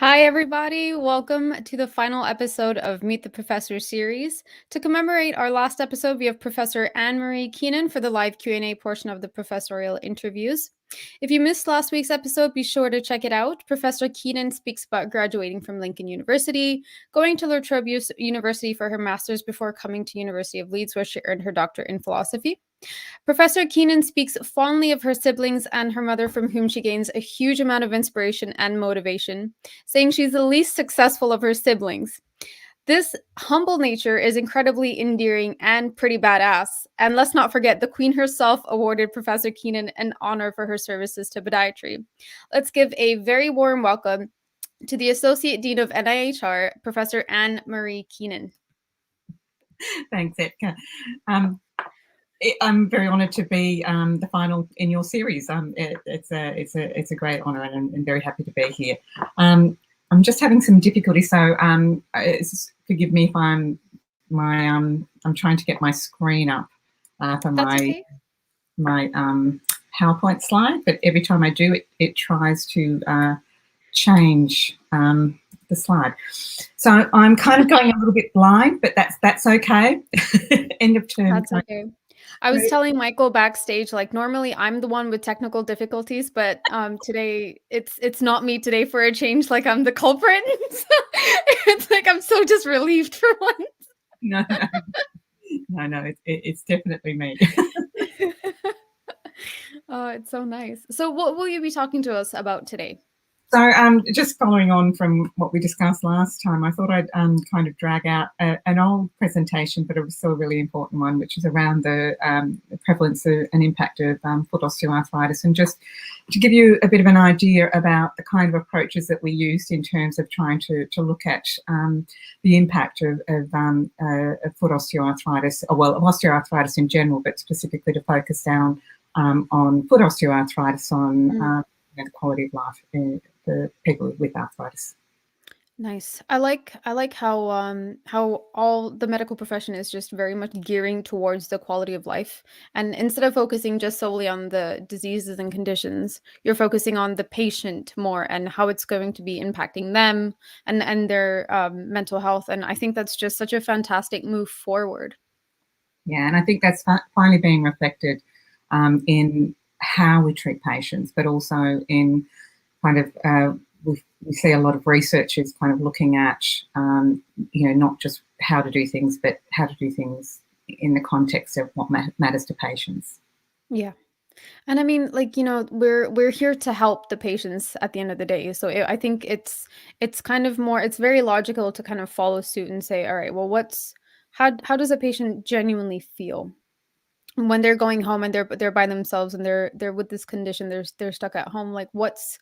Hi, everybody. Welcome to the final episode of Meet the Professor series. To commemorate our last episode, we have Professor Anne-Maree Keenan for the live Q&A portion of the professorial interviews. If you missed last week's episode, be sure to check it out. Professor Keenan speaks about graduating from Lincoln University, going to La Trobe University for her master's before coming to University of Leeds, where she earned her doctorate in philosophy. Professor Keenan speaks fondly of her siblings and her mother, from whom she gains a huge amount of inspiration and motivation, saying she's the least successful of her siblings. This humble nature is incredibly endearing and pretty badass. And let's not forget, the Queen herself awarded Professor Keenan an honor for her services to podiatry. Let's give a very warm welcome to the Associate Dean of NIHR, Professor Anne-Maree Keenan. Thanks, Ektaa. I'm very honoured to be the final in your series. It's a great honour, and I'm very happy to be here. I'm just having some difficulty, so forgive me if I'm trying to get my screen up for my PowerPoint slide, but every time I do it tries to change the slide. So I'm kind of going a little bit blind, but that's okay. End of term. That's okay. I was telling Michael backstage, like, normally I'm the one with technical difficulties, but today it's not me today for a change. Like, I'm the culprit. It's like I'm so just relieved for once. No, it's definitely me. Oh, it's so nice. So what will you be talking to us about today? So just following on from what we discussed last time, I thought I'd kind of drag out an old presentation, but it was still a really important one, which is around the prevalence and impact of foot osteoarthritis, and just to give you a bit of an idea about the kind of approaches that we used in terms of trying to look at the impact of foot osteoarthritis, or well, of osteoarthritis in general, but specifically to focus down on foot osteoarthritis, on the quality of life for people with arthritis. Nice. I like how all the medical profession is just very much gearing towards the quality of life, and instead of focusing just solely on the diseases and conditions, you're focusing on the patient more and how it's going to be impacting them and their mental health. And I think that's just such a fantastic move forward. Yeah, and I think that's finally being reflected in how we treat patients, but also in kind of we see a lot of researchers kind of looking at not just how to do things, but how to do things in the context of what matters to patients. Yeah. And I mean, like, we're here to help the patients at the end of the day. So I think it's kind of more, it's very logical to kind of follow suit and say, all right, well, how does a patient genuinely feel when they're going home and they're by themselves and they're with this condition, they're stuck at home? Like, what's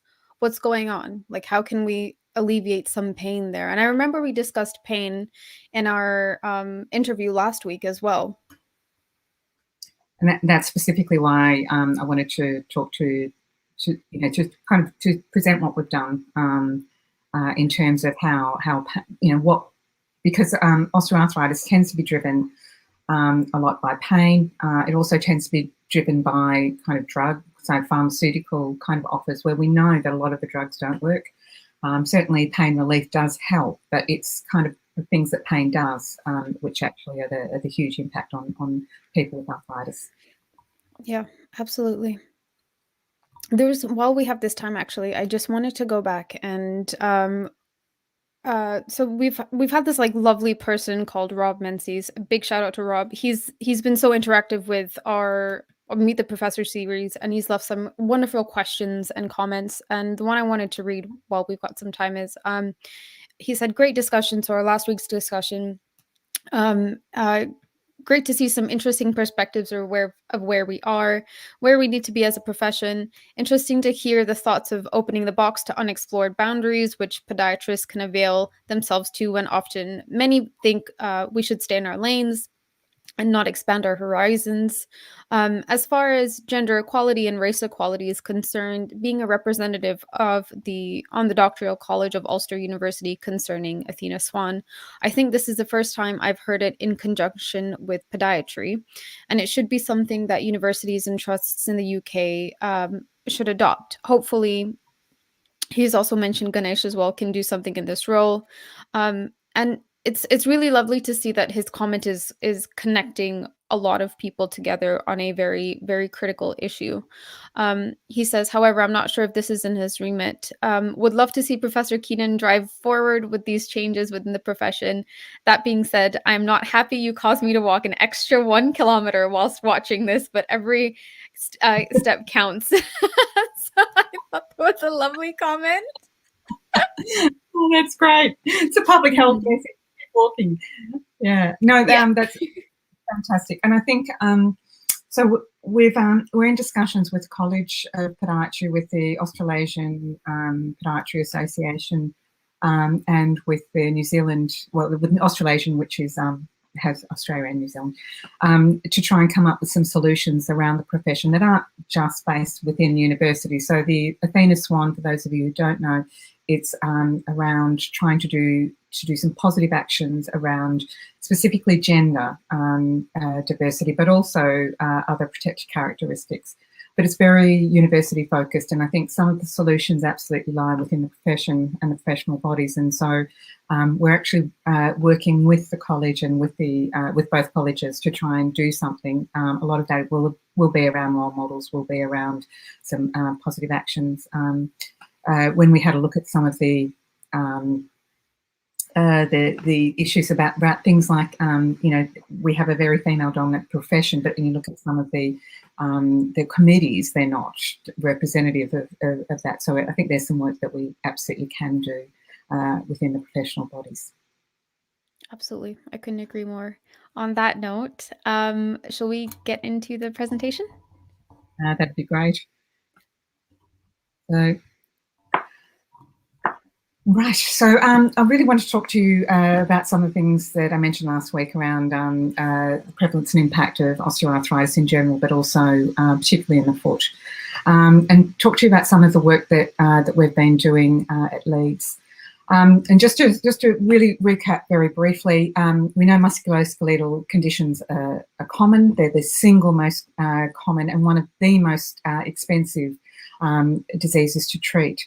going on? Like, how can we alleviate some pain there? And I remember we discussed pain in our interview last week as well. And that's specifically why I wanted to talk to present what we've done in terms of how because osteoarthritis tends to be driven a lot by pain. It also tends to be driven by kind of drug, so pharmaceutical kind of offers, where we know that a lot of the drugs don't work. Certainly pain relief does help, but it's kind of the things that pain does, which actually are the huge impact on people with arthritis. Yeah, absolutely. While we have this time, actually, I just wanted to go back and so we've had this like lovely person called Rob Menzies. A big shout out to Rob. He's been so interactive with our Meet the Professor series, and he's left some wonderful questions and comments. And the one I wanted to read while we've got some time is he said, great discussion. So our last week's discussion, great to see some interesting perspectives of where we are, where we need to be as a profession. Interesting to hear the thoughts of opening the box to unexplored boundaries, which podiatrists can avail themselves to when often many think we should stay in our lanes and not expand our horizons. As far as gender equality and race equality is concerned, being a representative on the Doctoral College of Ulster University concerning Athena Swan, I think this is the first time I've heard it in conjunction with podiatry, and it should be something that universities and trusts in the UK should adopt. Hopefully, He's also mentioned Ganesh as well can do something in this role. And it's really lovely to see that his comment is connecting a lot of people together on a very, very critical issue. He says, however, I'm not sure if this is in his remit. Would love to see Professor Keenan drive forward with these changes within the profession. That being said, I'm not happy you caused me to walk an extra 1 kilometer whilst watching this, but every step counts. So I thought that was a lovely comment. Oh, that's great. It's a public health message. Keep walking. Yeah. No, that's fantastic. And I think so we're in discussions with College of Podiatry, with the Australasian Podiatry Association, and with the New Zealand, well, with Australasian, which is has Australia and New Zealand, to try and come up with some solutions around the profession that aren't just based within universities. So the Athena Swan, for those of you who don't know, it's around trying to do some positive actions around specifically gender diversity, but also other protected characteristics. But it's very university focused, and I think some of the solutions absolutely lie within the profession and the professional bodies. And so we're actually working with the college and with the with both colleges to try and do something. A lot of that will be around role models, will be around some positive actions. When we had a look at some of the issues about things like, you know, we have a very female dominant profession, but when you look at some of the committees, they're not representative of that. So I think there's some work that we absolutely can do within the professional bodies. Absolutely. I couldn't agree more. On that note, shall we get into the presentation? That'd be great. So, right, so I really want to talk to you about some of the things that I mentioned last week around the prevalence and impact of osteoarthritis in general, but also particularly in the foot, and talk to you about some of the work that that we've been doing at Leeds. And just to really recap very briefly, we know musculoskeletal conditions are common. They're the single most common and one of the most expensive diseases to treat.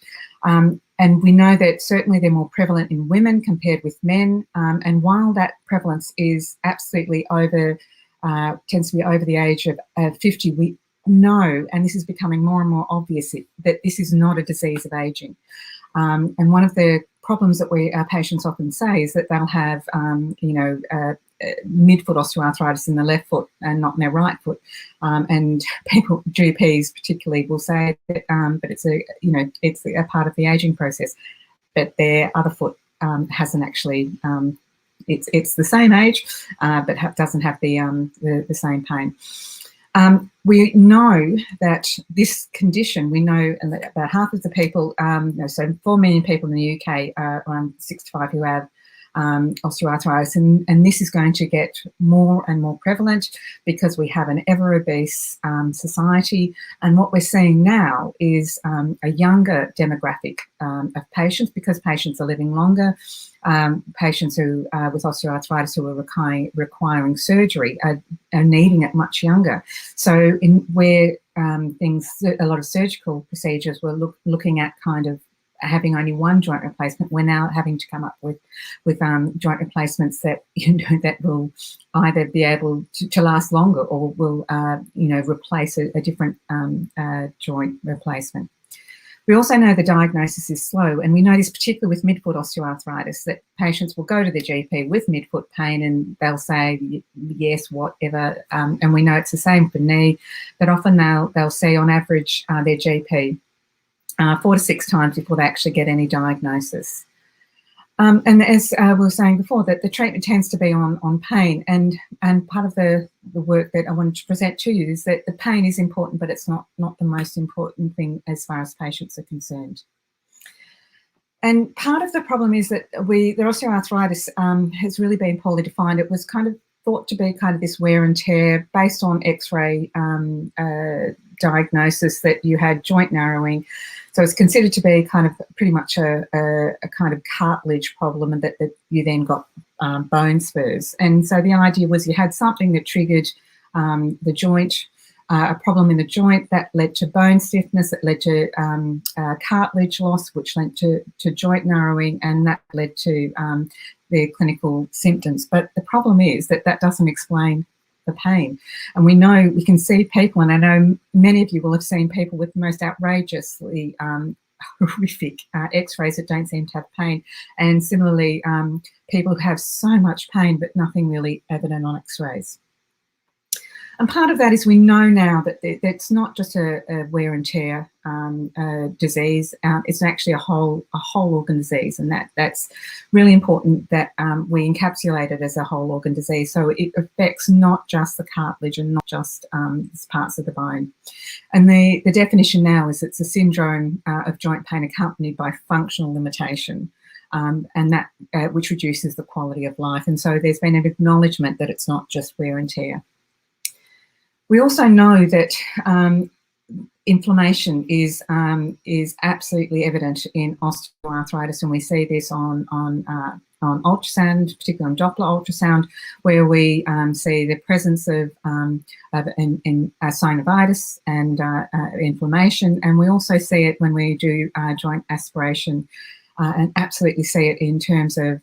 And we know that certainly they're more prevalent in women compared with men. And while that prevalence is absolutely tends to be over the age of 50, we know, and this is becoming more and more obvious, that this is not a disease of aging. And one of the problems that our patients often say is that they'll have, you know, midfoot osteoarthritis in the left foot and not in their right foot. And people, GPs particularly, will say that, but it's it's a part of the aging process. But their other foot hasn't actually. It's the same age, but doesn't have the same pain. We know that this condition, we know that about half of the people, so 4 million people in the UK, around 65, who have osteoarthritis, and this is going to get more and more prevalent because we have an ever obese society. And what we're seeing now is a younger demographic of patients, because patients are living longer. Patients who with osteoarthritis who are requiring surgery are needing it much younger. So where a lot of surgical procedures were looking at kind of having only one joint replacement, we're now having to come up with joint replacements that that will either be able to last longer or will replace a different joint replacement. We also know the diagnosis is slow, and we know this particularly with midfoot osteoarthritis, that patients will go to the GP with midfoot pain and they'll say, yes, whatever, and we know it's the same for knee, but often they'll see on average their GP 4 to 6 times before they actually get any diagnosis. And as we were saying before, that the treatment tends to be on pain, and part of the work that I wanted to present to you is that the pain is important, but it's not the most important thing as far as patients are concerned. And part of the problem is that the osteoarthritis has really been poorly defined. It was kind of thought to be kind of this wear and tear based on X-ray diagnosis, that you had joint narrowing. So it's considered to be kind of pretty much a kind of cartilage problem, and that you then got bone spurs. And so the idea was you had something that triggered the joint a problem in the joint that led to bone stiffness, it led to cartilage loss, which led to joint narrowing, and that led to their clinical symptoms. But the problem is that that doesn't explain the pain. And we know, we can see people, and I know many of you will have seen people with the most outrageously horrific x-rays that don't seem to have pain, and similarly people who have so much pain but nothing really evident on x-rays. And part of that is we know now that it's not just a wear and tear disease. It's actually a whole organ disease, and that's really important that we encapsulate it as a whole organ disease. So it affects not just the cartilage and not just parts of the bone. And the definition now is it's a syndrome of joint pain accompanied by functional limitation. And that which reduces the quality of life. And so there's been an acknowledgement that it's not just wear and tear. We also know that inflammation is absolutely evident in osteoarthritis, and we see this on ultrasound, particularly on Doppler ultrasound, where we see the presence of synovitis and inflammation, and we also see it when we do joint aspiration. And absolutely see it in terms of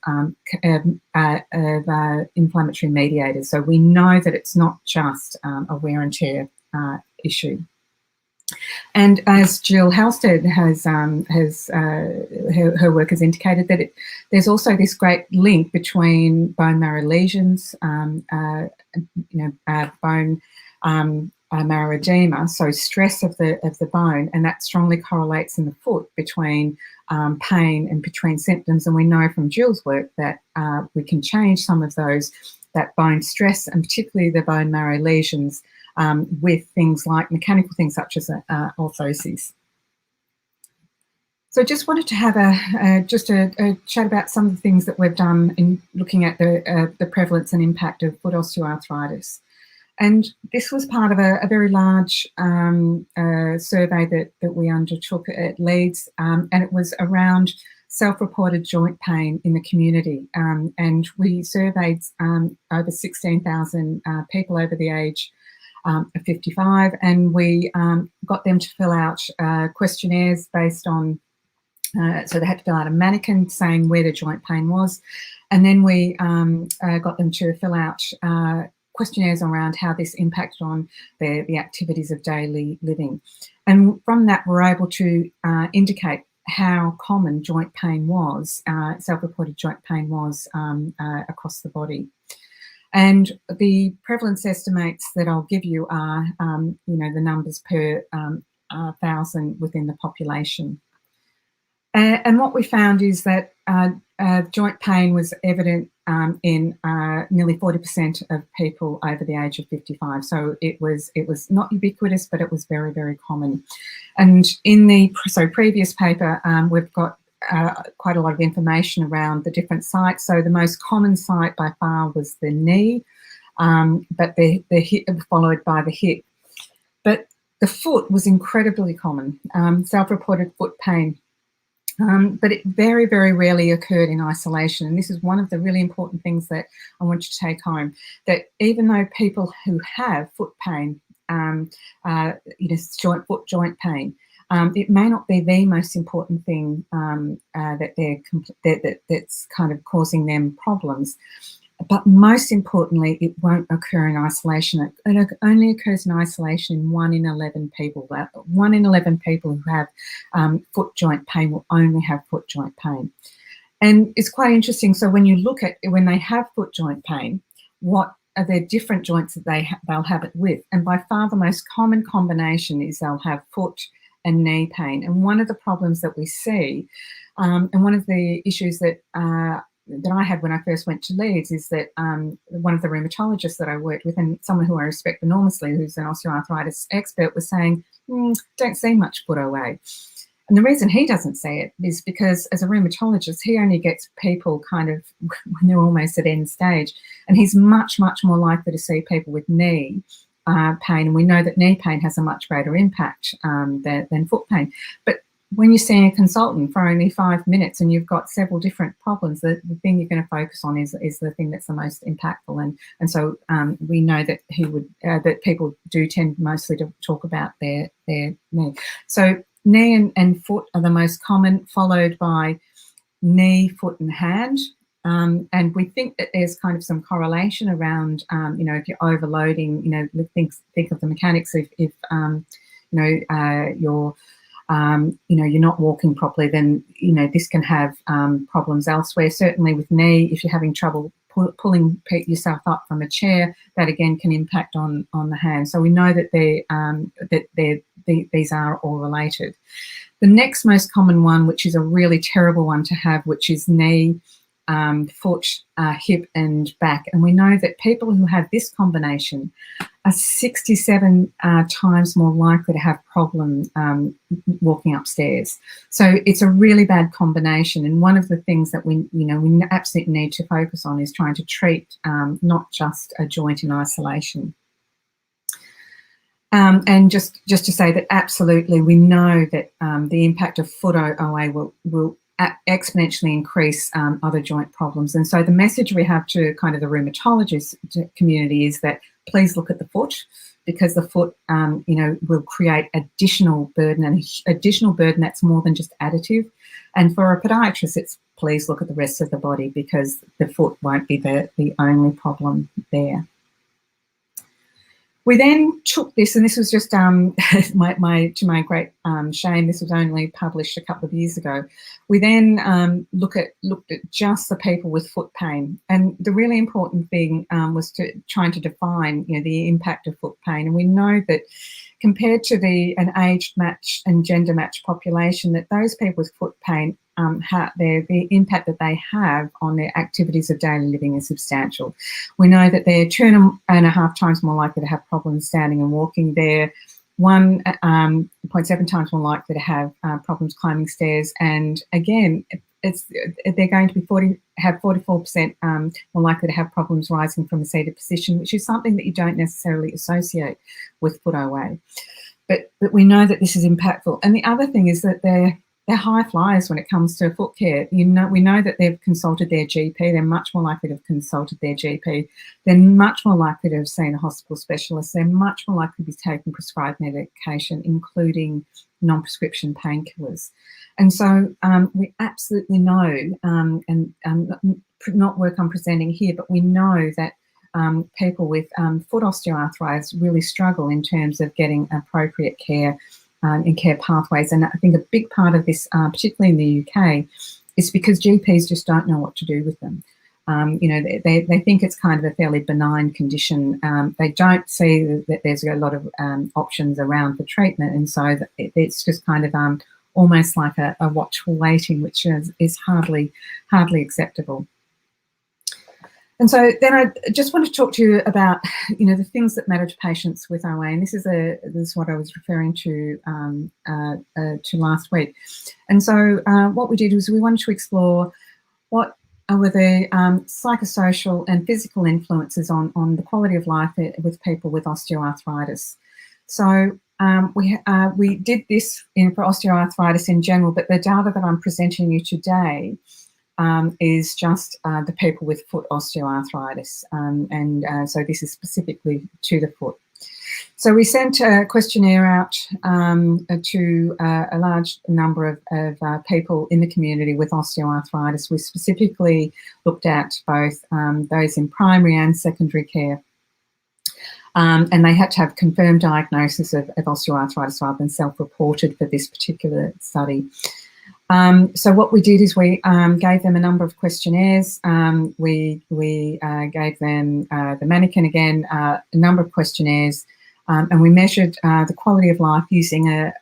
inflammatory mediators. So we know that it's not just a wear and tear issue. And as Jill Halstead has her work has indicated, that there's also this great link between bone marrow lesions, bone marrow edema, so stress of the bone, and that strongly correlates in the foot between pain and between symptoms. And we know from Jill's work that we can change some of that bone stress, and particularly the bone marrow lesions, with things like mechanical things such as orthoses. So I just wanted to have a chat about some of the things that we've done in looking at the prevalence and impact of foot osteoarthritis. And this was part of a very large survey that we undertook at Leeds, and it was around self-reported joint pain in the community. And we surveyed over 16,000 people over the age of 55, and we got them to fill out questionnaires based on, so they had to fill out a mannequin saying where their joint pain was, and then we got them to fill out questionnaires around how this impacted on the activities of daily living. And from that, we're able to indicate how common joint pain was, self-reported joint pain was across the body. And the prevalence estimates that I'll give you are, the numbers per 1,000 within the population. And what we found is that joint pain was evident in nearly 40% of people over the age of 55. So it was not ubiquitous, but it was very, very common. And in the previous paper, we've got quite a lot of information around the different sites. So the most common site by far was the knee, but the hip, followed by the hip. But the foot was incredibly common, self-reported foot pain. But it very, very rarely occurred in isolation. And this is one of the really important things that I want you to take home, that even though people who have foot pain, foot joint pain, it may not be the most important thing that's kind of causing them problems. But most importantly, it won't occur in isolation. It only occurs in isolation in 1 in 11 people. 1 in 11 people who have foot joint pain will only have foot joint pain. And it's quite interesting. So when you look at when they have foot joint pain, what are the different joints that they'll have it with? And by far the most common combination is they'll have foot and knee pain. And one of the problems that we see, and one of the issues that I had when I first went to Leeds is that one of the rheumatologists that I worked with, and someone who I respect enormously, who's an osteoarthritis expert, was saying, don't see much foot OA. And the reason he doesn't see it is because as a rheumatologist, he only gets people kind of when they're almost at end stage. And he's much, much more likely to see people with knee pain. And we know that knee pain has a much greater impact than foot pain. But when you're seeing a consultant for only 5 minutes and you've got several different problems, the thing you're going to focus on is the thing that's the most impactful. And so we know that that people do tend mostly to talk about their knee. So knee and foot are the most common, followed by knee, foot and hand. And we think that there's kind of some correlation around, if you're overloading, think of the mechanics. If you're not walking properly, then, this can have problems elsewhere. Certainly with knee, if you're having trouble pulling yourself up from a chair, that again can impact on the hand. So we know that these are all related. The next most common one, which is a really terrible one to have, which is knee, foot, hip and back. And we know that people who have this combination are 67 times more likely to have problem walking upstairs. So it's a really bad combination. And one of the things that we absolutely need to focus on is trying to treat not just a joint in isolation. And just to say that absolutely we know that the impact of foot OA will exponentially increase other joint problems. And so the message we have to kind of the rheumatologist community is that please look at the foot, because the foot will create additional burden, and additional burden that's more than just additive. And for a podiatrist, it's please look at the rest of the body, because the foot won't be the only problem there. We then took this, and this was just to my great shame, this was only published a couple of years ago. We then looked at just the people with foot pain, and the really important thing was trying to define the impact of foot pain. And we know that compared to an aged match and gender match population, that those people with foot pain, the impact that they have on their activities of daily living is substantial. We know that they're 2.5 times more likely to have problems standing and walking. They're 1.7 times more likely to have problems climbing stairs. And again, they're going to be have 44% more likely to have problems rising from a seated position, which is something that you don't necessarily associate with foot OA. But we know that this is impactful. And the other thing is that they're high flyers when it comes to foot care. We know that they've consulted their GP. They're much more likely to have consulted their GP. They're much more likely to have seen a hospital specialist. They're much more likely to be taking prescribed medication, including non-prescription painkillers. And so we absolutely know, and not work on presenting here, but we know that people with foot osteoarthritis really struggle in terms of getting appropriate care in care pathways. And I think a big part of this, particularly in the UK, is because GPs just don't know what to do with them. They think it's kind of a fairly benign condition. They don't see that there's a lot of options around for treatment, and so it's just kind of almost like a watchful waiting, which is hardly acceptable. And so then I just want to talk to you about, the things that matter to patients with OA. And this is what I was referring to last week. And so what we did was we wanted to explore what were the psychosocial and physical influences on the quality of life with people with osteoarthritis. So we did this for osteoarthritis in general, but the data that I'm presenting you today is just the people with foot osteoarthritis, so this is specifically to the foot. So we sent a questionnaire out to a large number of people in the community with osteoarthritis. We specifically looked at both those in primary and secondary care, and they had to have confirmed diagnosis of osteoarthritis rather than self-reported for this particular study. So what we did is we gave them a number of questionnaires. We gave them the mannequin again, a number of questionnaires, and we measured the quality of life using a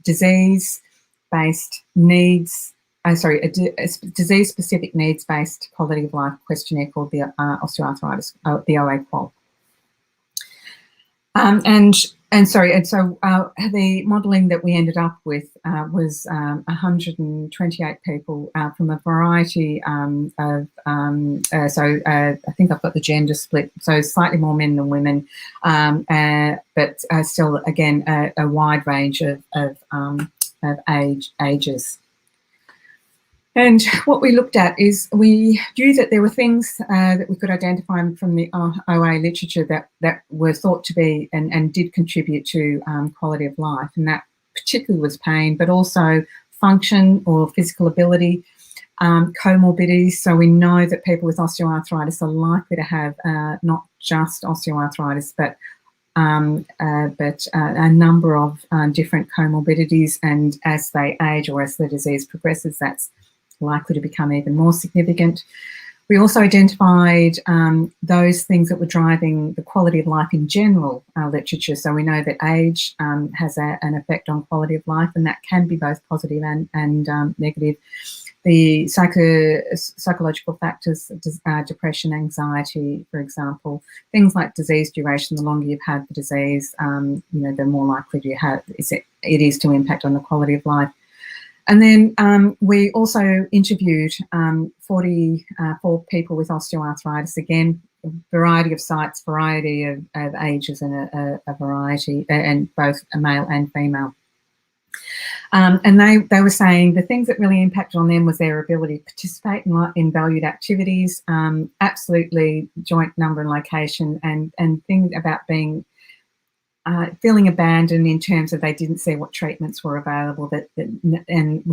disease-based needs, a disease-specific needs-based quality of life questionnaire called the osteoarthritis, the OA qual. So the modelling that we ended up with was 128 people from a variety of, I think I've got the gender split, so slightly more men than women, but still, again, a wide range of ages. And what we looked at is we knew that there were things that we could identify from the OA literature that were thought to be and did contribute to quality of life, and that particularly was pain, but also function or physical ability, comorbidities. So we know that people with osteoarthritis are likely to have not just osteoarthritis, but a number of different comorbidities, and as they age or as the disease progresses, that's likely to become even more significant. We also identified those things that were driving the quality of life in general literature. So we know that age has an effect on quality of life, and that can be both positive and negative. The psychological factors, depression, anxiety, for example, things like disease duration. The longer you've had the disease, the more likely it is to impact on the quality of life. And then we also interviewed 44 people with osteoarthritis. Again, a variety of sites, variety of ages, and a variety, and both male and female. And they were saying the things that really impacted on them was their ability to participate in valued activities, absolutely joint number and location, and things about being feeling abandoned in terms of they didn't see what treatments were available. And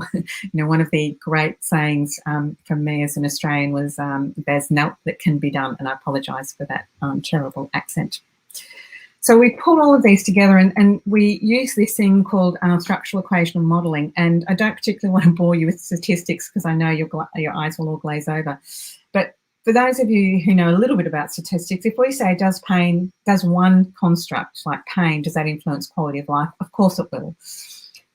one of the great sayings from me as an Australian was, "There's naught that can be done," and I apologise for that terrible accent. So we pulled all of these together, and we use this thing called structural equational modelling. And I don't particularly want to bore you with statistics because I know your eyes will all glaze over. But for those of you who know a little bit about statistics, if we say, does one construct like pain, does that influence quality of life? Of course it will.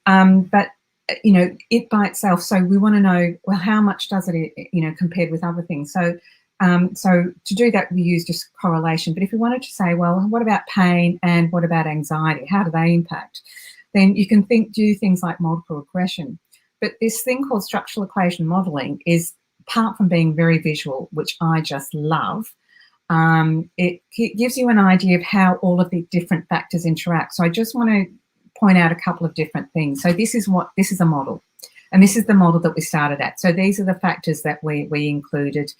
But it by itself. So we want to know, well, how much does it, compared with other things? So to do that, we use just correlation. But if we wanted to say, well, what about pain and what about anxiety? How do they impact? Then you can do things like multiple regression. But this thing called structural equation modelling is, apart from being very visual, which I just love, it gives you an idea of how all of the different factors interact. So I just want to point out a couple of different things. So this is a model, and this is the model that we started at. So these are the factors that we included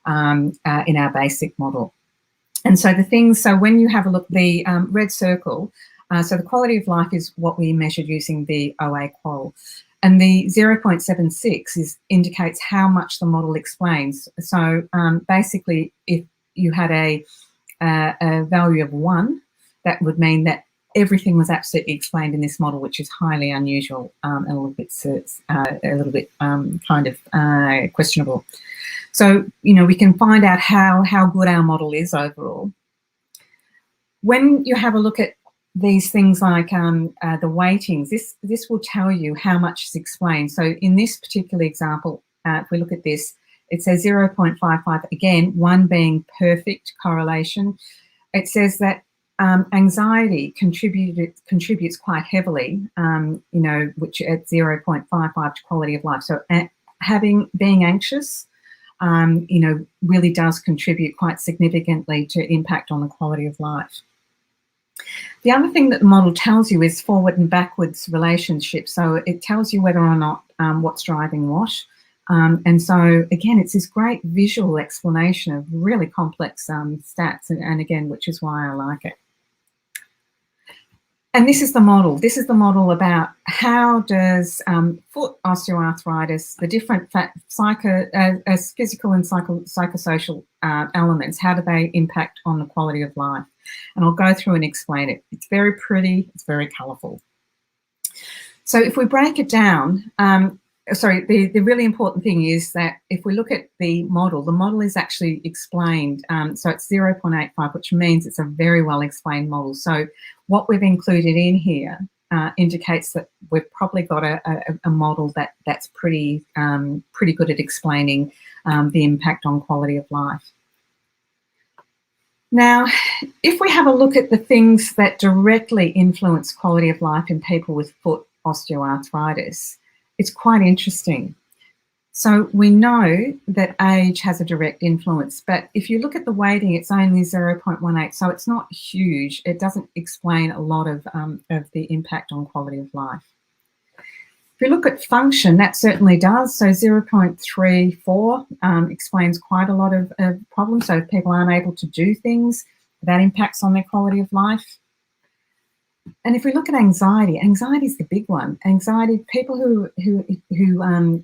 in our basic model. And so so when you have a look, the red circle, so the quality of life is what we measured using the OA qual. And the 0.76 indicates how much the model explains. So basically, if you had a value of 1, that would mean that everything was absolutely explained in this model, which is highly unusual and a little bit questionable. So we can find out how good our model is overall. When you have a look at these things like the weightings, this will tell you how much is explained. So in this particular example, if we look at this, it says 0.55, again, 1 being perfect correlation. It says that anxiety contributes quite heavily, which at 0.55 to quality of life. So being anxious, really does contribute quite significantly to impact on the quality of life. The other thing that the model tells you is forward and backwards relationships. So it tells you whether or not what's driving what. And so, again, it's this great visual explanation of really complex stats, and again, which is why I like it. And this is the model. This is the model about how does foot osteoarthritis, the different physical and psychosocial elements, how do they impact on the quality of life? And I'll go through and explain it. It's very pretty. It's very colourful. So if we break it down, the really important thing is that if we look at the model is actually explained. So it's 0.85, which means it's a very well explained model. So what we've included in here indicates that we've probably got a model that's pretty good at explaining the impact on quality of life. Now, if we have a look at the things that directly influence quality of life in people with foot osteoarthritis, it's quite interesting. So we know that age has a direct influence, but if you look at the weighting, it's only 0.18, so it's not huge. It doesn't explain a lot of the impact on quality of life. we look at function, that certainly does. So 0.34 explains quite a lot of problems. So if people aren't able to do things, that impacts on their quality of life. And if we look at anxiety, anxiety is the big one. Anxiety, people who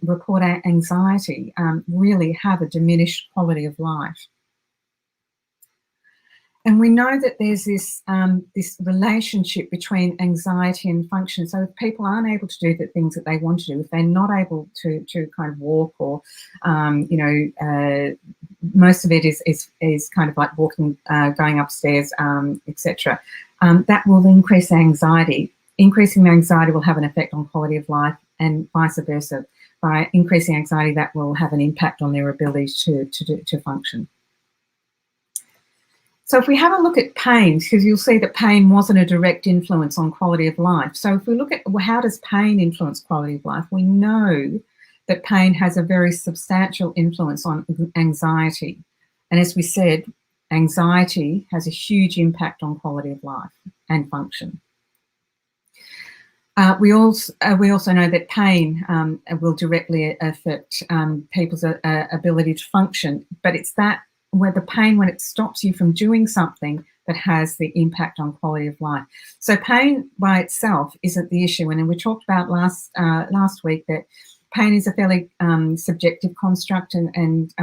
report anxiety really have a diminished quality of life. And we know that there's this relationship between anxiety and function. So if people aren't able to do the things that they want to do, if they're not able to kind of walk, or most of it is kind of like walking, going upstairs, etc. That will increase anxiety. Increasing the anxiety will have an effect on quality of life, and vice versa. By increasing anxiety, that will have an impact on their ability to function. So if we have a look at pain, because you'll see that pain wasn't a direct influence on quality of life. So if we look at how does pain influence quality of life, we know that pain has a very substantial influence on anxiety. And as we said, anxiety has a huge impact on quality of life and function. We also know that pain will directly affect people's ability to function, but it's that where the pain, when it stops you from doing something, that has the impact on quality of life. So pain by itself isn't the issue. And we talked about last week that pain is a fairly subjective construct, and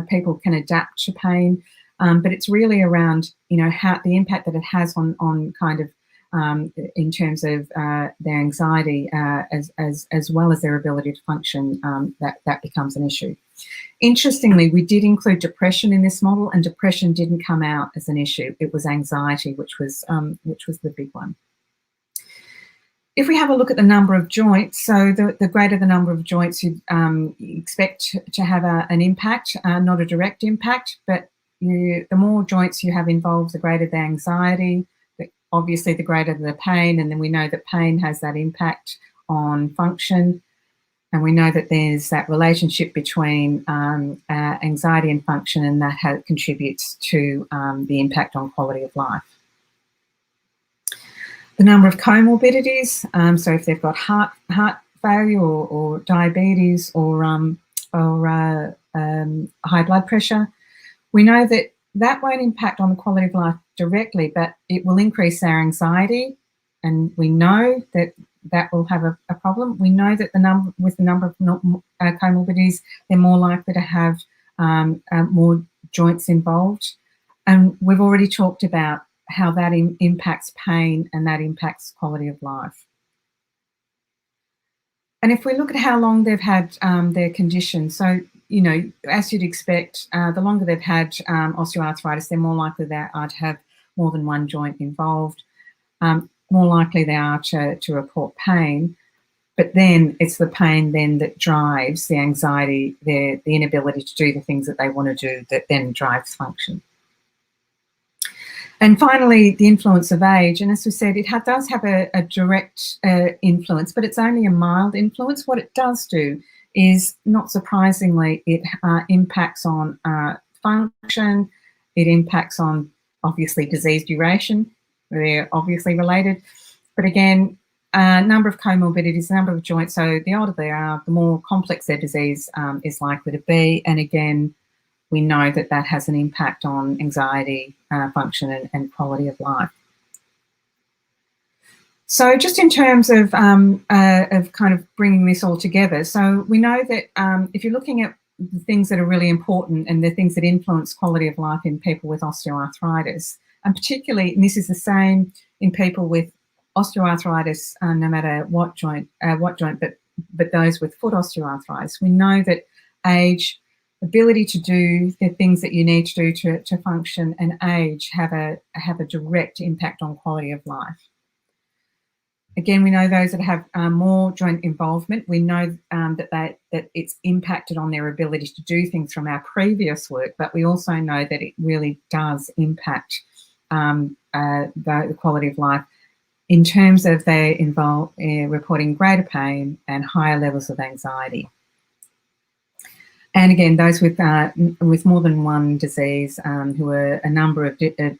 people can adapt to pain, but it's really around how the impact that it has on kind of in terms of their anxiety as well as their ability to function, that becomes an issue. Interestingly, we did include depression in this model, and depression didn't come out as an issue. It was anxiety, which was the big one. If we have a look at the number of joints, so the greater the number of joints, you expect to have an impact, not a direct impact, but the more joints you have involved, the greater the anxiety, obviously the greater the pain, and then we know that pain has that impact on function. And we know that there's that relationship between anxiety and function, and that contributes to the impact on quality of life. The number of comorbidities, so if they've got heart failure or diabetes or high blood pressure, we know that won't impact on the quality of life directly, but it will increase their anxiety, and we know that will have a problem. We know that the number of comorbidities, they're more likely to have more joints involved. And we've already talked about how that impacts pain, and that impacts quality of life. And if we look at how long they've had their condition, so, as you'd expect, the longer they've had osteoarthritis, they're more likely they are to have more than one joint involved. More likely they are to report pain, but then it's the pain then that drives the anxiety, the inability to do the things that they want to do, that then drives function. And finally, the influence of age. And as we said, it does have a direct influence, but it's only a mild influence. What it does do is, not surprisingly, it impacts on function. It impacts on, obviously, disease duration. They're obviously related. But again, number of comorbidities, number of joints. So the older they are, the more complex their disease is likely to be. And again, we know that has an impact on anxiety, function, and quality of life. So just in terms of kind of bringing this all together, so we know that if you're looking at the things that are really important and the things that influence quality of life in people with osteoarthritis, and particularly, and this is the same in people with osteoarthritis, no matter what joint, but those with foot osteoarthritis, we know that age, ability to do the things that you need to do to function, and age have a direct impact on quality of life. Again, we know those that have more joint involvement, we know that it's impacted on their ability to do things from our previous work, but we also know that it really does impact the quality of life in terms of they involve reporting greater pain and higher levels of anxiety. And again, those with more than one disease, who are a number of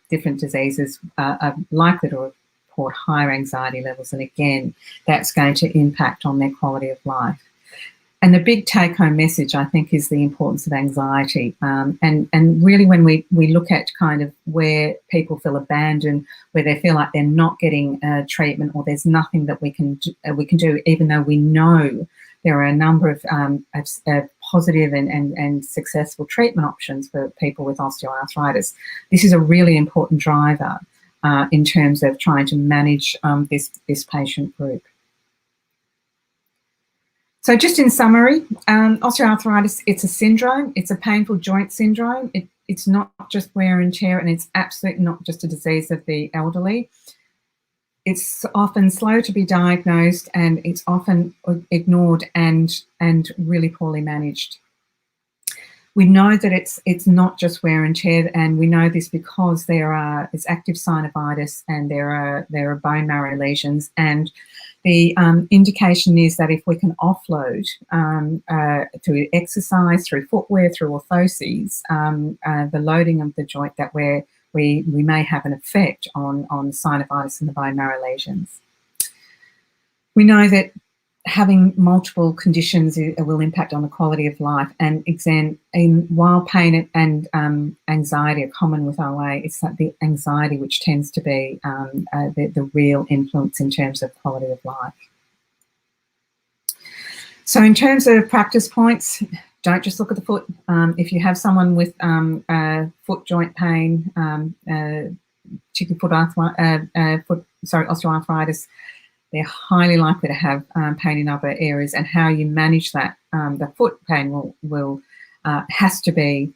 different diseases, are likely to report higher anxiety levels, and again, that's going to impact on their quality of life. And the big take-home message, I think, is the importance of anxiety. And really, when we look at kind of where people feel abandoned, where they feel like they're not getting treatment, or there's nothing that we can do, even though we know there are a number of positive and successful treatment options for people with osteoarthritis. This is a really important driver in terms of trying to manage this patient group. So just in summary, osteoarthritis, it's a syndrome. It's a painful joint syndrome. It's not just wear and tear, and it's absolutely not just a disease of the elderly. It's often slow to be diagnosed, and it's often ignored and really poorly managed. We know that it's not just wear and tear, and we know this because there's active synovitis and there are bone marrow lesions, and the indication is that if we can offload through exercise, through footwear, through orthoses, the loading of the joint, that we may have an effect on synovitis and the bone marrow lesions. We know that having multiple conditions will impact on the quality of life, and while pain and anxiety are common with OA, it's the anxiety which tends to be the real influence in terms of quality of life. So in terms of practice points, don't just look at the foot. If you have someone with foot joint pain, particularly osteoarthritis, they're highly likely to have pain in other areas, and how you manage that, the foot pain has to be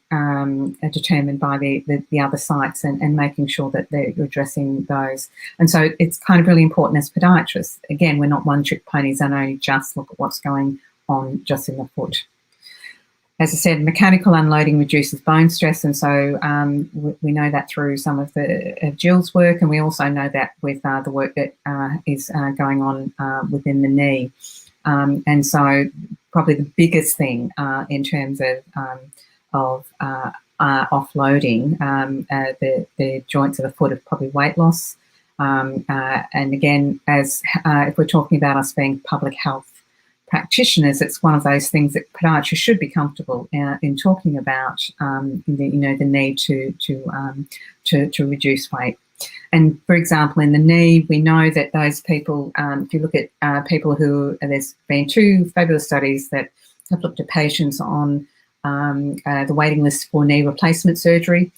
determined by the other sites, and making sure that you're addressing those. And so it's kind of really important as podiatrists. Again, we're not one-trick ponies and only just look at what's going on just in the foot. As I said, mechanical unloading reduces bone stress, and so we know that through some of Jill's work, and we also know that with the work that is going on within the knee. And so probably the biggest thing in terms of offloading the joints of the foot is probably weight loss. And again, if we're talking about us being public health practitioners, it's one of those things that podiatrists should be comfortable in talking about. The need to reduce weight. And for example, in the knee, we know that those people, if you look at people there's been 2 fabulous studies that have looked at patients on the waiting list for knee replacement surgery,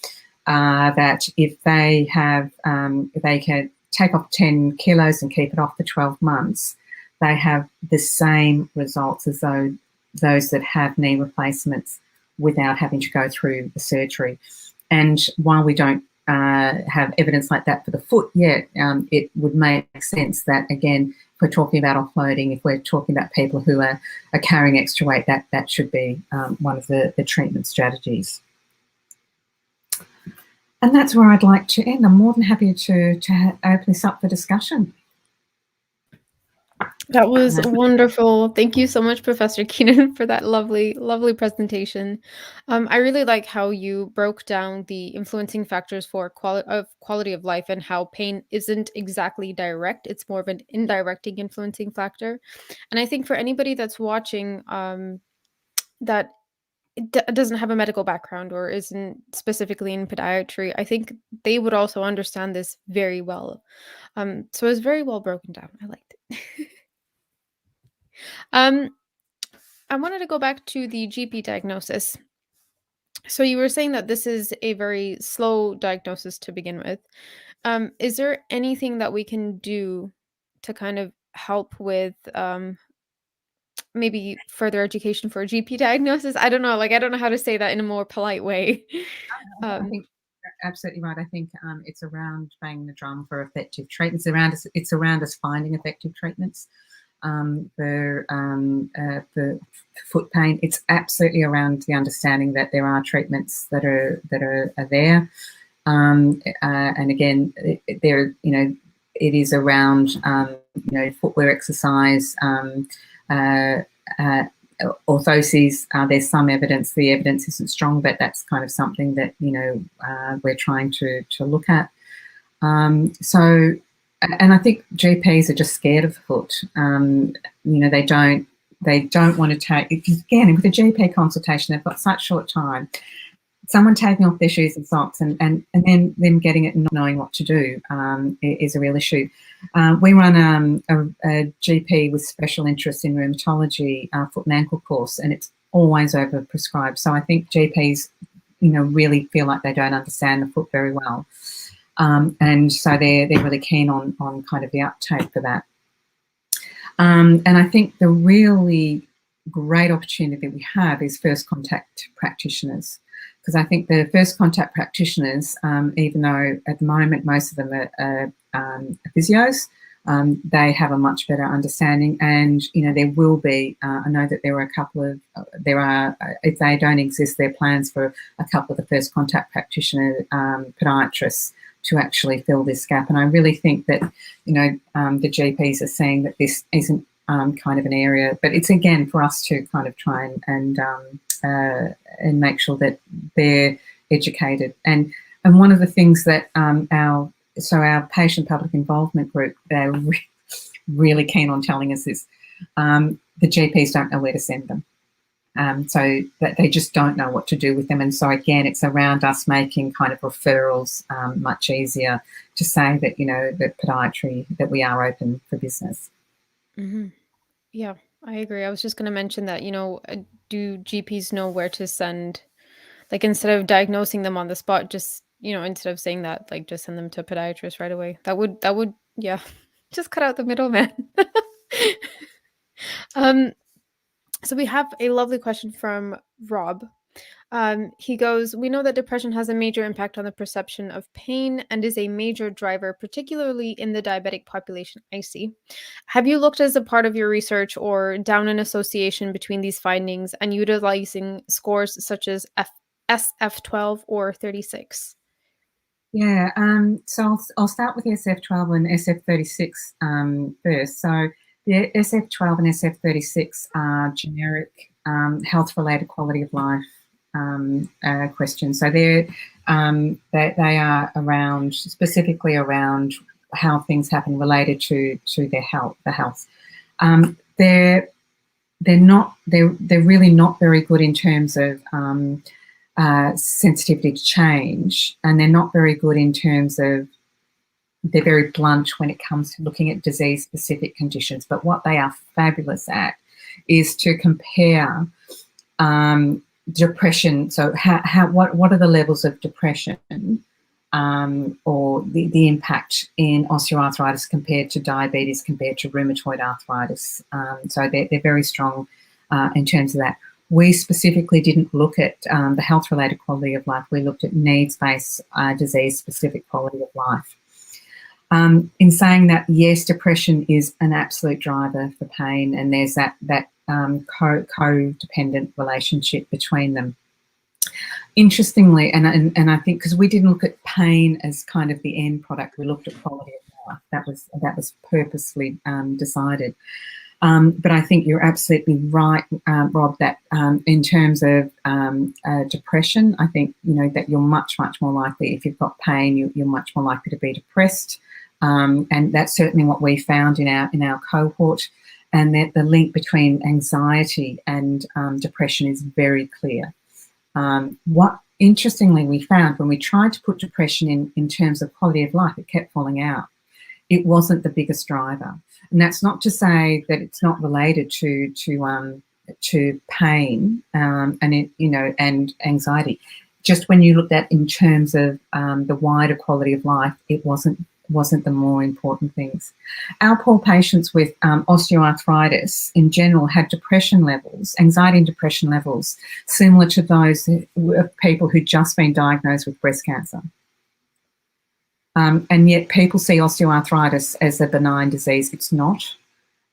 that if they can take off 10 kilos and keep it off for 12 months, they have the same results as those that have knee replacements without having to go through the surgery. And while we don't have evidence like that for the foot yet, it would make sense that, again, if we're talking about offloading, if we're talking about people who are carrying extra weight, that should be one of the treatment strategies. And that's where I'd like to end. I'm more than happy to open this up for discussion. That was wonderful. Thank you so much, Professor Keenan, for that lovely, lovely presentation. I really like how you broke down the influencing factors for quality of life, and how pain isn't exactly direct. It's more of an indirect influencing factor. And I think for anybody that's watching that doesn't have a medical background or isn't specifically in podiatry, I think they would also understand this very well. So it was very well broken down. I liked it. I wanted to go back to the GP diagnosis. So you were saying that this is a very slow diagnosis to begin with. Is there anything that we can do to kind of help with maybe further education for a GP diagnosis? I don't know. I don't know how to say that in a more polite way. I think you're absolutely right. I think it's around banging the drum for effective treatments. It's around us finding effective treatments. For foot pain, it's absolutely around the understanding that there are treatments that are there, and again, it is around footwear, exercise, orthoses. There's some evidence. The evidence isn't strong, but that's kind of something that we're trying to look at. So and I think GPs are just scared of the foot. They don't want to take, again, with a GP consultation, they've got such short time. Someone taking off their shoes and socks and then them getting it and not knowing what to do is a real issue. We run a GP with special interest in rheumatology foot and ankle course, and it's always overprescribed. So I think GPs, really feel like they don't understand the foot very well. And so they're really keen on kind of the uptake for that. And I think the really great opportunity that we have is first contact practitioners, because I think the first contact practitioners, even though at the moment most of them are physios, they have a much better understanding. And there will be, I know that there are a couple of, if they don't exist, there are plans for a couple of the first contact practitioner podiatrists to actually fill this gap. And I really think that, the GPs are seeing that this isn't kind of an area, but it's again for us to kind of try and make sure that they're educated. And one of the things that our patient public involvement group, they're really keen on telling us is the GPs don't know where to send them. So that they just don't know what to do with them. And so again, it's around us making kind of referrals much easier to say that, that podiatry, that we are open for business. Mm-hmm. Yeah, I agree. I was just going to mention that, do GPs know where to send, like, instead of diagnosing them on the spot, just, instead of saying that, like, just send them to a podiatrist right away. That would, yeah, just cut out the middleman. So we have a lovely question from Rob. He goes, we know that depression has a major impact on the perception of pain and is a major driver, particularly in the diabetic population I see. Have you looked as a part of your research or down an association between these findings and utilizing scores such as SF12 or 36? Yeah, so I'll start with SF12 and SF36 first. So the SF12 and SF36 are generic health-related quality of life questions. So they are around, specifically around how things happen related to their health. They're really not very good in terms of sensitivity to change, and they're not very good in terms of, they're very blunt when it comes to looking at disease-specific conditions. But what they are fabulous at is to compare depression. So what are the levels of depression or the impact in osteoarthritis compared to diabetes, compared to rheumatoid arthritis. So they're very strong in terms of that. We specifically didn't look at the health-related quality of life. We looked at needs-based disease-specific quality of life. In saying that, yes, depression is an absolute driver for pain, and there's that codependent relationship between them. Interestingly, and I think because we didn't look at pain as kind of the end product, we looked at quality of life. That was purposely decided. But I think you're absolutely right, Rob, that in terms of depression, I think, that you're much more likely, if you've got pain, you're much more likely to be depressed. And that's certainly what we found in our cohort, and that the link between anxiety and depression is very clear. What interestingly we found when we tried to put depression in terms of quality of life, it kept falling out. It wasn't the biggest driver. And that's not to say that it's not related to pain and anxiety. Just when you looked at in terms of the wider quality of life, it wasn't the more important things. Our poor patients with osteoarthritis in general had depression levels, anxiety and depression levels, similar to those of people who'd just been diagnosed with breast cancer. And yet people see osteoarthritis as a benign disease. It's not.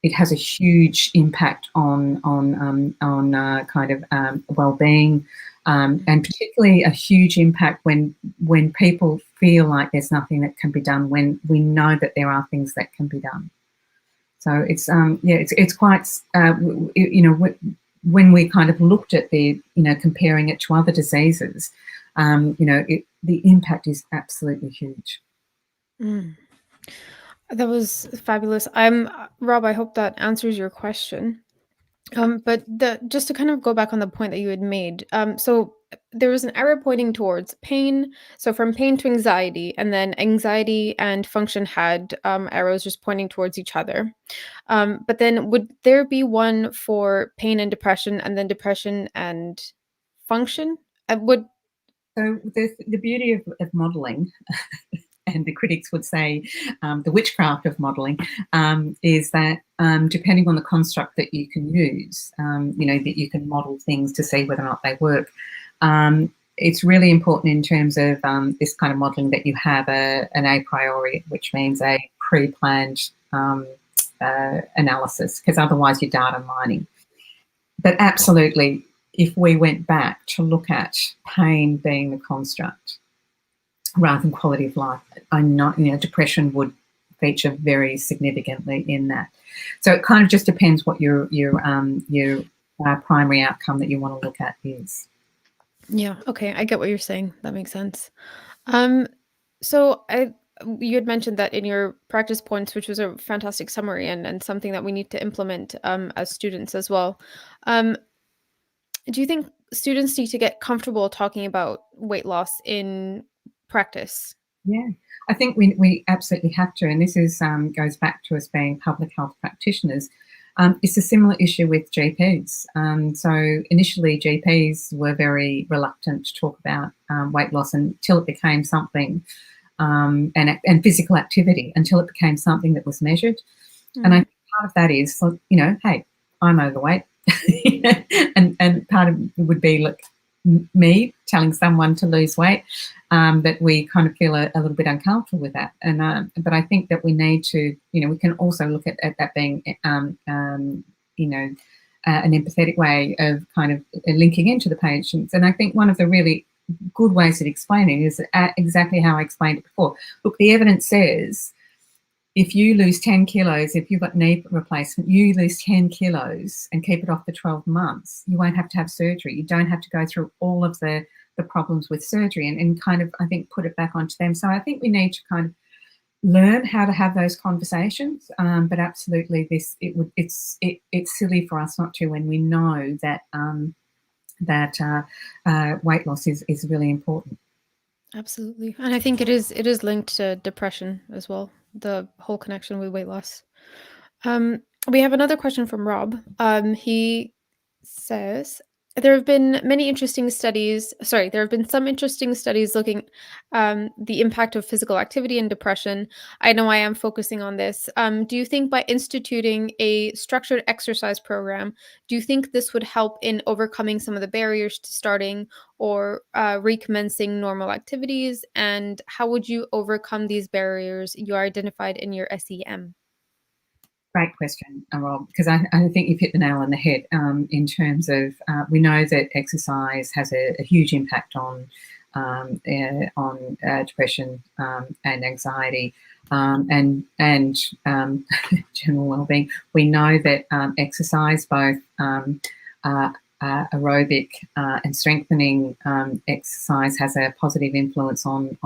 It has a huge impact on kind of well-being, and particularly a huge impact when people feel like there's nothing that can be done, when we know that there are things that can be done. So it's it's quite when we kind of looked at the comparing it to other diseases, the impact is absolutely huge. That was fabulous. Rob, I hope that answers your question. But just to kind of go back on the point that you had made, so there was an arrow pointing towards pain. So from pain to anxiety, and then anxiety and function had arrows just pointing towards each other. But then would there be one for pain and depression, and then depression and function? Would So the beauty of modelling, and the critics would say the witchcraft of modelling, is that depending on the construct that you can use, that you can model things to see whether or not they work. It's really important in terms of this kind of modelling that you have an a priori, which means a pre-planned analysis, because otherwise you're data mining. But absolutely, if we went back to look at pain being the construct rather than quality of life, I'm not, depression would feature very significantly in that. So it kind of just depends what your primary outcome that you want to look at is. Yeah, okay, I get what you're saying. That makes sense. So you had mentioned that in your practice points, which was a fantastic summary and something that we need to implement as students as well. Do you think students need to get comfortable talking about weight loss in practice? Yeah, I think we absolutely have to, and this is goes back to us being public health practitioners. It's a similar issue with GPs. So initially, GPs were very reluctant to talk about weight loss until it became something, and physical activity, until it became something that was measured. And I think part of that is, hey, I'm overweight, and part of it would be like me telling someone to lose weight, that we kind of feel a little bit uncomfortable with that. And but I think that we need to, we can also look at that being, an empathetic way of kind of linking into the patients. And I think one of the really good ways of explaining is exactly how I explained it before. Look, the evidence says if you lose 10 kilos, if you've got knee replacement, you lose 10 kilos and keep it off for 12 months, you won't have to have surgery. You don't have to go through all of the problems with surgery, and kind of, I think, put it back onto them. So I think we need to kind of learn how to have those conversations. But absolutely, it's silly for us not to, when we know that weight loss is really important. Absolutely. And I think it is linked to depression as well, the whole connection with weight loss. We have another question from Rob. He says there have been some interesting studies looking the impact of physical activity and depression. I know I am focusing on this. Do you think by instituting a structured exercise program, do you think this would help in overcoming some of the barriers to starting or recommencing normal activities? And how would you overcome these barriers you identified in your SEM? Great question, Rob, because I think you've hit the nail on the head, in terms of, we know that exercise has a huge impact on depression and anxiety, and general wellbeing. We know that exercise, both aerobic and strengthening exercise, has a positive influence on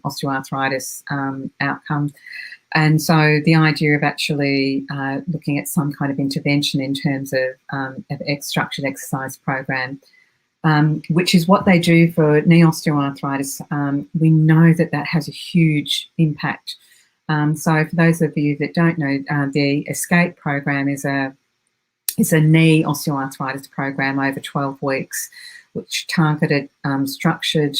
osteoarthritis outcome. And so the idea of actually looking at some kind of intervention in terms of a structured exercise program, which is what they do for knee osteoarthritis, we know that has a huge impact. So for those of you that don't know, the ESCAPE program is a knee osteoarthritis program over 12 weeks, which targeted structured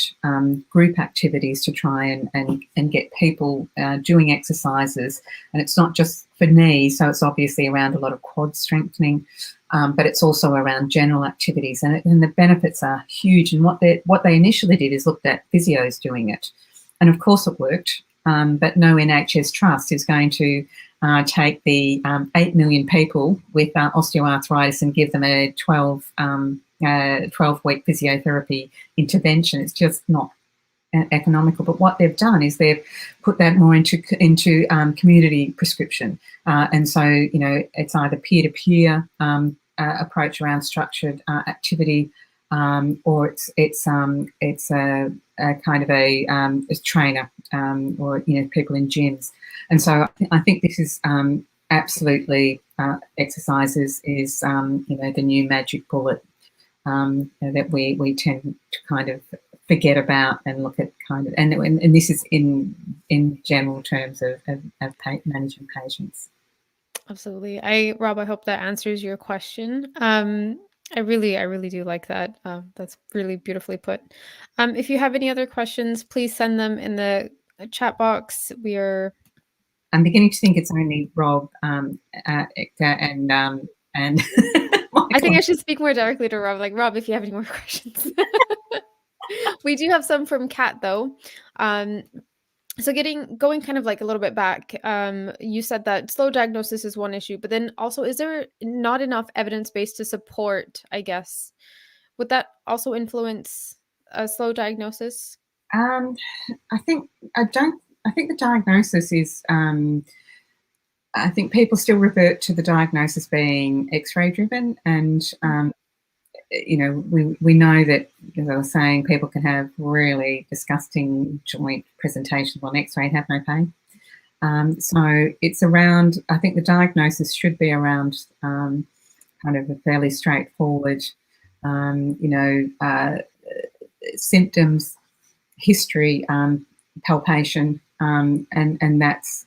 group activities to try and get people doing exercises. And it's not just for knee, so it's obviously around a lot of quad strengthening, but it's also around general activities. And the benefits are huge. And what they initially did is looked at physios doing it. And of course it worked, but no NHS trust is going to take the 8 million people with osteoarthritis and give them a 12-week physiotherapy intervention. It's just not economical. But what they've done is they've put that more into community prescription, and so it's either peer-to-peer approach around structured activity, or it's kind of a trainer or people in gyms, and so I think this is absolutely exercises is the new magic bullet that we tend to kind of forget about and look at and this is in general terms of managing patients. Absolutely. Rob, I hope that answers your question. I really do like that. That's really beautifully put. If you have any other questions, please send them in the chat box. I'm beginning to think it's only Rob, Ektaa, and I think I should speak more directly to Rob. Like, Rob, if you have any more questions. We do have some from Cat, though. So going kind of like a little bit back, you said that slow diagnosis is one issue, but then also, is there not enough evidence base to support, I guess? Would that also influence a slow diagnosis? I think the diagnosis is. I think people still revert to the diagnosis being X-ray driven, and we know that, as I was saying, people can have really disgusting joint presentations on X-ray and have no pain. So it's around. I think the diagnosis should be around kind of a fairly straightforward, symptoms, history, palpation, and that's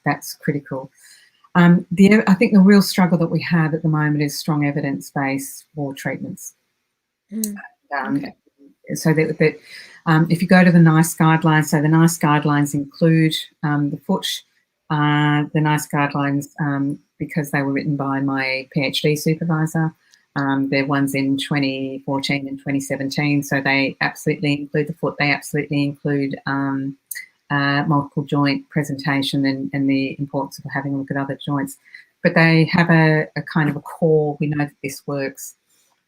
that's critical. I think the real struggle that we have at the moment is strong evidence base for treatments. Okay. So that if you go to the NICE guidelines, so the NICE guidelines include the foot. The NICE guidelines, because they were written by my PhD supervisor, they're ones in 2014 and 2017, so they absolutely include the foot. They absolutely include multiple joint presentation and the importance of having a look at other joints. But they have a kind of a core. We know that this works.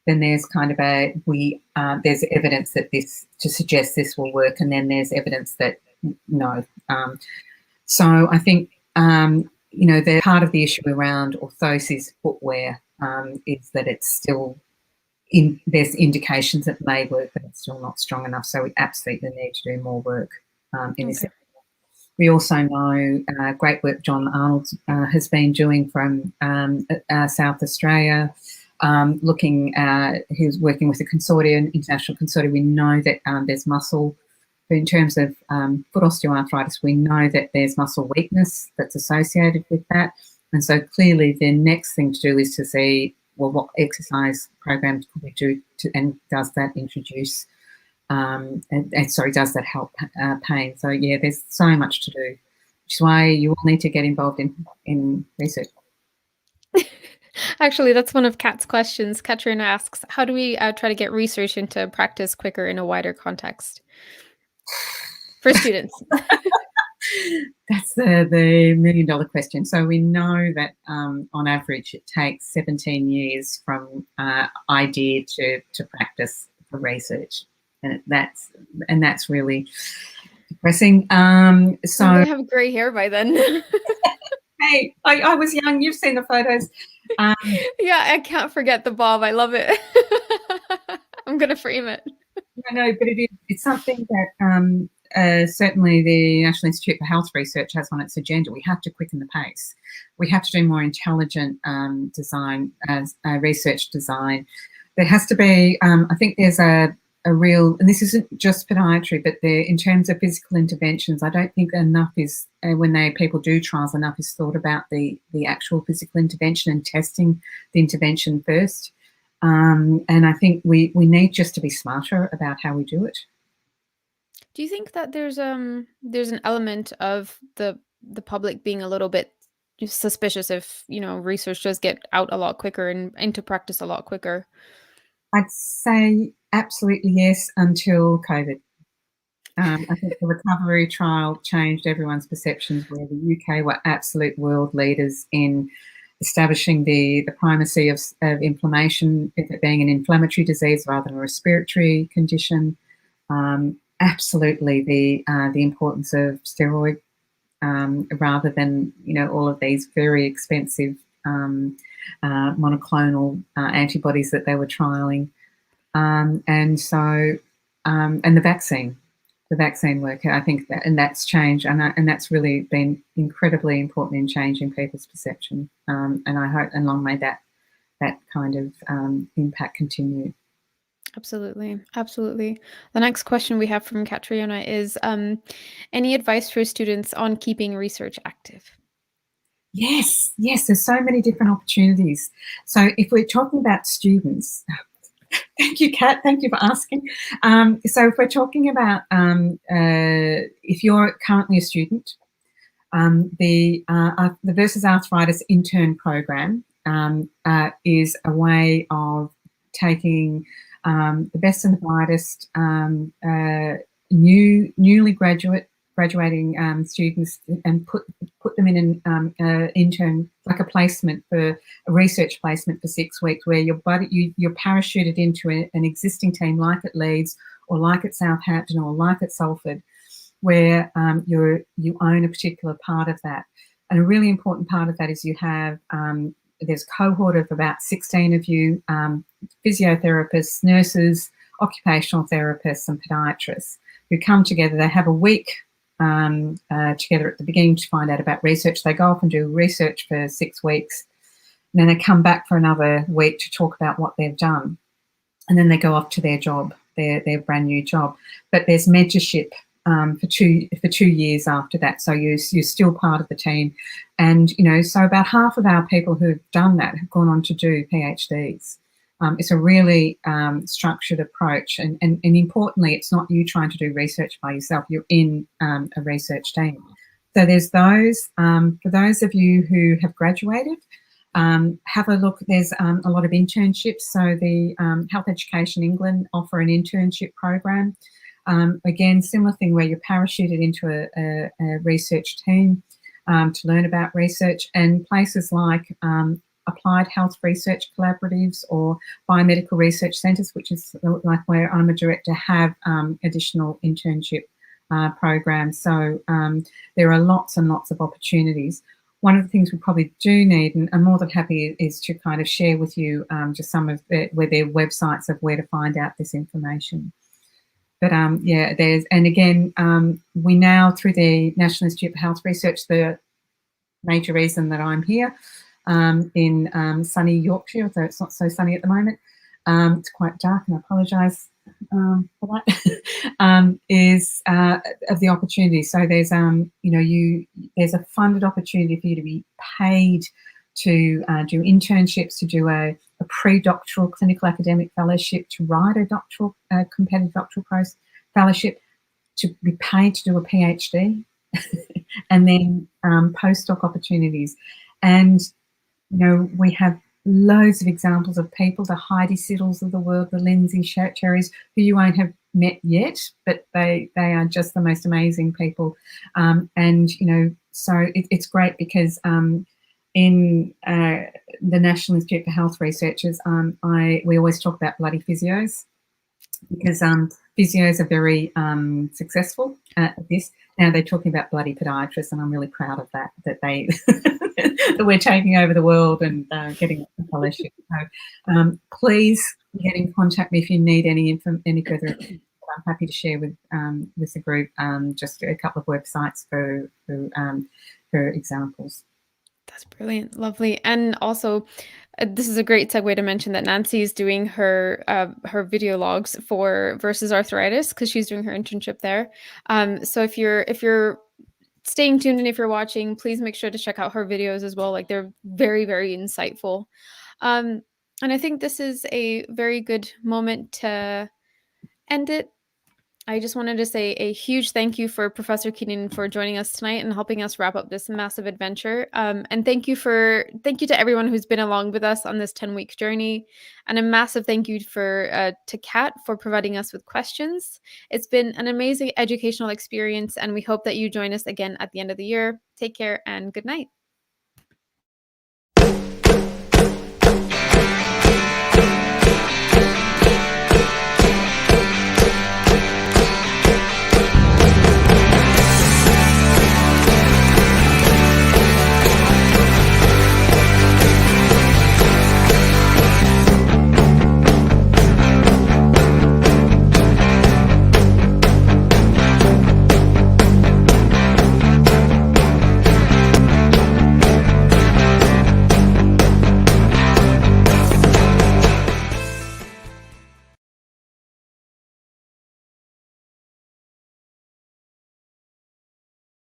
Then there's kind of there's evidence that this to suggest this will work, and then there's evidence that no. So I think the part of the issue around orthosis footwear is that it's still there's indications that may work, but it's still not strong enough. So we absolutely need to do more work in this area. We also know great work John Arnold has been doing from South Australia, looking at, he was working with a consortium, international consortium. We know that there's muscle, but in terms of foot osteoarthritis, we know that there's muscle weakness that's associated with that. And so clearly the next thing to do is to see, well, what exercise programs could we do and does that introduce does that help pain? So yeah, there's so much to do, which is why you all need to get involved in research. Actually, that's one of Kat's questions. Katrina asks, how do we try to get research into practice quicker in a wider context for students? That's the $1 million question. So we know that on average it takes 17 years from idea to practice for research. And that's really depressing. So I'm gonna have grey hair by then. Hey, I was young. You've seen the photos. Yeah, I can't forget the bob. I love it. I'm gonna frame it. I know, but it's something that certainly the National Institute for Health Research has on its agenda. We have to quicken the pace. We have to do more intelligent design, research design. There has to be. I think there's a real, and this isn't just podiatry, but in terms of physical interventions, I don't think enough is, when people do trials, enough is thought about the actual physical intervention and testing the intervention first. And I think we need just to be smarter about how we do it. Do you think that there's an element of the public being a little bit suspicious if, research does get out a lot quicker and into practice a lot quicker? I'd say absolutely yes, until COVID. I think the recovery trial changed everyone's perceptions, where the UK were absolute world leaders in establishing the primacy of inflammation, it being an inflammatory disease rather than a respiratory condition. Absolutely the importance of steroid rather than all of these very expensive monoclonal antibodies that they were trialling. And so and the vaccine work. I think that, and that's changed, and that's really been incredibly important in changing people's perception. And I hope, and long may that kind of impact continue. Absolutely. Absolutely. The next question we have from Katriona is any advice for students on keeping research active? Yes, there's so many different opportunities. So if we're talking about students, thank you, Kat. Thank you for asking. So if we're talking about if you're currently a student, the Versus Arthritis intern program is a way of taking the best and the brightest newly graduating students and put them in an intern, like a placement, for a research placement for 6 weeks, where you're parachuted into an existing team, like at Leeds or like at Southampton or like at Salford, where you own a particular part of that. And a really important part of that is you have there's a cohort of about 16 of you, physiotherapists, nurses, occupational therapists, and podiatrists, who come together. They have a week together at the beginning to find out about research. They go off and do research for 6 weeks, and then they come back for another week to talk about what they've done, and then they go off to their job, their brand new job. But there's mentorship for 2 years after that, so you're still part of the team. And so about half of our people who've done that have gone on to do PhDs. It's a really structured approach, and importantly, it's not you trying to do research by yourself. You're in a research team. So there's those. For those of you who have graduated, have a look. There's a lot of internships. So the Health Education England offer an internship program. Again, similar thing, where you're parachuted into a research team to learn about research, and places like Applied Health Research Collaboratives or Biomedical Research Centres, which is like where I'm a director, have additional internship programs. So there are lots and lots of opportunities. One of the things we probably do need, and I'm more than happy, is to kind of share with you just some of their websites of where to find out this information. But yeah, and again, we now, through the National Institute for Health Research, the major reason that I'm here in sunny Yorkshire, although it's not so sunny at the moment, it's quite dark, and I apologise for that, is of the opportunity. So there's there's a funded opportunity for you to be paid to do internships, to do a pre-doctoral clinical academic fellowship, to write a doctoral competitive doctoral fellowship, to be paid to do a PhD, and then postdoc opportunities. And we have loads of examples of people, the Heidi Siddles of the world, the Lindsay Cherries, who you won't have met yet, but they are just the most amazing people. And so it's great because in the National Institute for Health Researchers, we always talk about bloody physios, because physios are very successful at this. Now they're talking about bloody podiatrists, and I'm really proud of that they that we're taking over the world and getting a fellowship. So please get in contact with me if you need any further information. I'm happy to share with the group just a couple of websites for examples. That's brilliant. Lovely. And also, this is a great segue to mention that Nancy is doing her video logs for Versus Arthritis, because she's doing her internship there. So if you're staying tuned and if you're watching, please make sure to check out her videos as well. Like, they're very, very insightful. And I think this is a very good moment to end it. I just wanted to say a huge thank you for Professor Keenan for joining us tonight and helping us wrap up this massive adventure. And thank you to everyone who's been along with us on this 10-week journey. And a massive thank you to Kat for providing us with questions. It's been an amazing educational experience, and we hope that you join us again at the end of the year. Take care and good night.